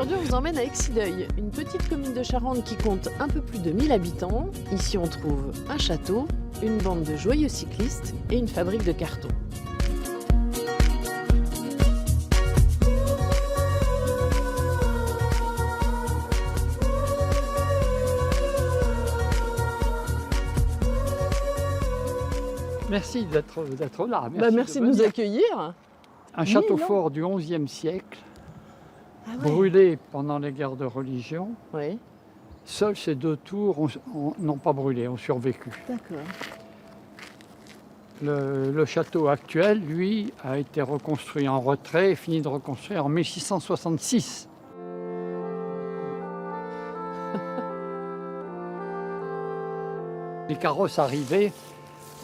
Aujourd'hui, on vous emmène à Exideuil, une petite commune de Charente qui compte un peu plus de 1000 habitants. Ici, on trouve un château, une bande de joyeux cyclistes et une fabrique de carton. Merci d'être là. Merci de nous accueillir. Un château fort du XIe siècle, brûlé pendant les guerres de religion. Oui. Seuls ces 2 tours n'ont pas brûlé, ont survécu. D'accord. Le château actuel, lui, a été reconstruit en retrait et fini de reconstruire en 1666. Les carrosses arrivaient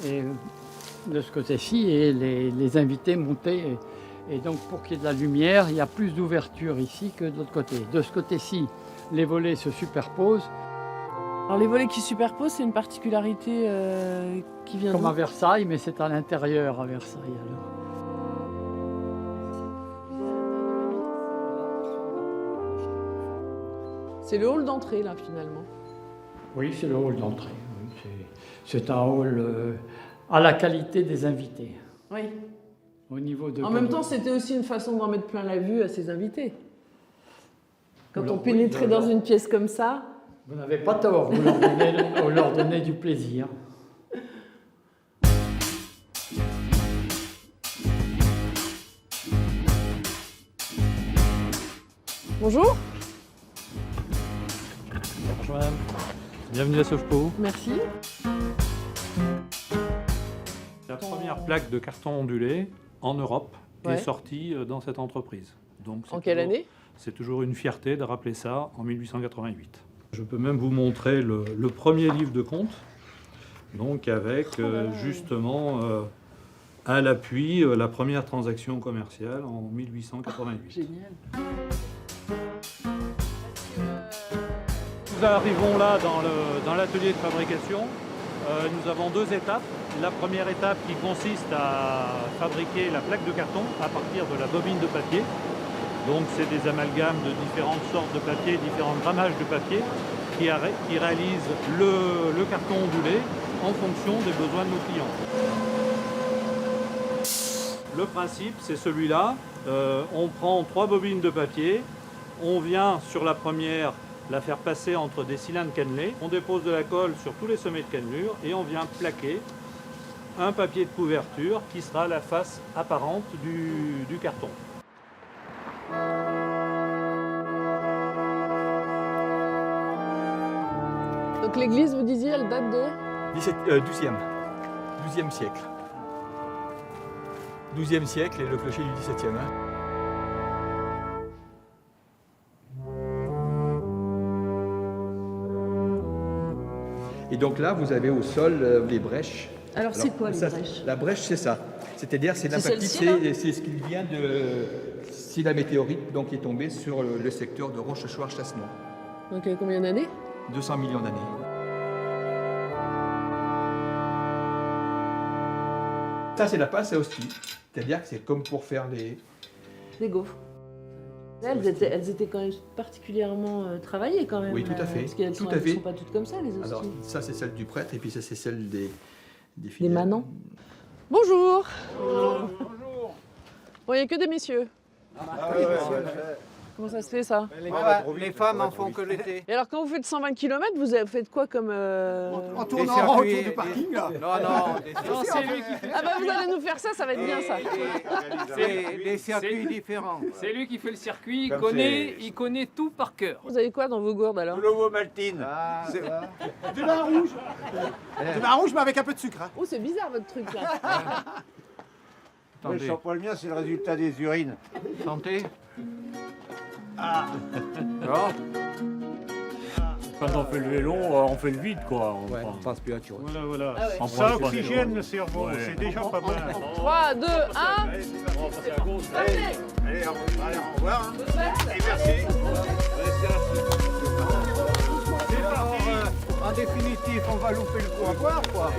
de ce côté-ci et les invités montaient. Et donc pour qu'il y ait de la lumière, il y a plus d'ouverture ici que de l'autre côté. De ce côté-ci, les volets se superposent. Alors les volets qui superposent, c'est une particularité qui vient Comme d'où ? à Versailles, mais c'est à l'intérieur à Versailles. Alors. C'est le hall d'entrée là finalement. Oui, c'est le hall d'entrée. Oui, c'est un hall à la qualité des invités. Oui. Au niveau de En même temps, c'était aussi une façon d'en mettre plein la vue à ses invités. Quand on pénétrait dans une pièce comme ça. Vous n'avez pas tort, vous leur donnez du plaisir. Bonjour. Bonjour madame, bienvenue à Sauvepeau. Merci. La première plaque de carton ondulé en Europe Ouais. est sortie dans cette entreprise. Donc, En quelle année ? C'est toujours une fierté de rappeler ça en 1888. Je peux même vous montrer le premier livre de compte, donc avec justement à l'appui la première transaction commerciale en 1888. Génial. Nous arrivons là dans l'atelier de fabrication. Nous avons 2 étapes. La première étape qui consiste à fabriquer la plaque de carton à partir de la bobine de papier. Donc c'est des amalgames de différentes sortes de papier, différents grammages de papier qui réalisent le carton ondulé en fonction des besoins de nos clients. Le principe c'est celui-là. On prend 3 bobines de papier, on vient sur la première la faire passer entre des cylindres cannelés. On dépose de la colle sur tous les sommets de cannelure et on vient plaquer un papier de couverture qui sera la face apparente du carton. Donc l'église, vous disiez, elle date de 12e siècle. 12e siècle et le clocher du 17e. Et donc là, vous avez au sol les brèches. Alors c'est quoi les brèches ? La brèche, c'est ça. C'est-à-dire, c'est l'impact, c'est ce qui vient de... C'est la météorite donc, qui est tombée sur le secteur de Rochechouart-Chassenot. Donc combien d'années ? 200 millions d'années. Ça, c'est la passe à hostie. C'est-à-dire que c'est comme pour faire des gaufres. Elles étaient quand même particulièrement travaillées quand même. Oui, tout à fait. Parce qu'elles ne sont pas toutes comme ça, les hosties. Alors, ça, c'est celle du prêtre, et puis ça, c'est celle des Des fidèles. manants. Bonjour. Bonjour. Bon, il n'y a que des messieurs. Comment ça se fait, ça ? Les femmes en font que l'été. Et alors, quand vous faites 120 km, vous faites quoi comme... En tournant en rond autour du parking, là. Non, c'est lui qui fait... Ah bah, vous allez nous faire ça, ça va être bien, ça. des circuits différents. C'est lui qui fait le circuit, Comme il connaît tout par cœur. Vous avez quoi dans vos gourdes, alors ? L'ovomaltine. Du vin rouge. Du vin rouge, mais avec un peu de sucre. Hein. Oh, c'est bizarre, votre truc, là. Le shampoing, le mien, c'est le résultat des urines. Santé. Quand on fait le vélo, on fait le vide, quoi. On transpirature. Voilà. Ah ouais. Ça oxygène le cerveau, c'est déjà pas mal. 3, 2, 1... Allez, au revoir. Hein. Et merci. En définitive, on va louper le coup à boire, quoi.